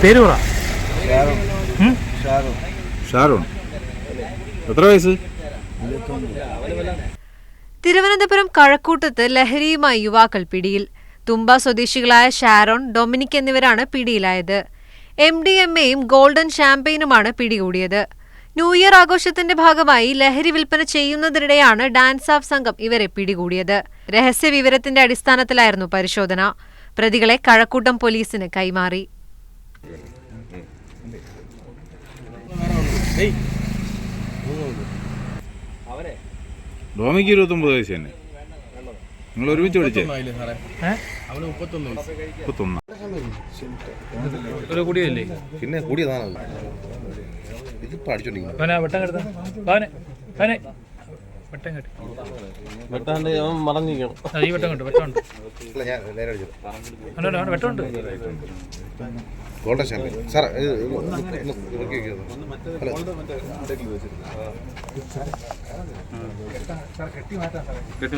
പേര് പറ. ഷാരോൺ. എത്ര വയസ്സ്? തിരുവനന്തപുരം കഴക്കൂട്ടത്ത് ലഹരിയുമായി യുവാക്കൾ പിടിയിൽ. തുമ്പ സ്വദേശികളായ ഷാരോൺ, ഡൊമിനിക് എന്നിവരാണ് പിടിയിലായത്. MDMAയും ഗോൾഡൻ ഷാമ്പയിനുമാണ് പിടികൂടിയത്. ന്യൂ ഇയർ ആഘോഷത്തിന്റെ ഭാഗമായി ലഹരി വിൽപ്പന ചെയ്യുന്നതിനിടെയാണ് ഡാൻസ് ഓഫ് സംഘം ഇവരെ പിടികൂടിയത്. രഹസ്യ വിവരത്തിന്റെ അടിസ്ഥാനത്തിലായിരുന്നു പരിശോധന. പ്രതികളെ കഴക്കൂട്ടം പോലീസിന് കൈമാറി. ഡോമിക്ക് 29 വയസ്സ് തന്നെ. നിങ്ങൾ ഒരുമിച്ച് പഠിച്ചേ? 31 കൂടിയല്ലേ? പിന്നെ കൂടിയതാണ് ഇത് പഠിച്ചോണ്ടിരിക്കുന്നത്. വെട്ടാണ്ട് മറഞ്ഞിരിക്കണം. ഈ വെട്ടം കണ്ടു. വെട്ടമുണ്ട്. ഞാൻ നേരെ അടിച്ചത്. വെട്ടമുണ്ട്. ഗോൾഡൻ ഷാമ്പയിൻ സാർ കെട്ടി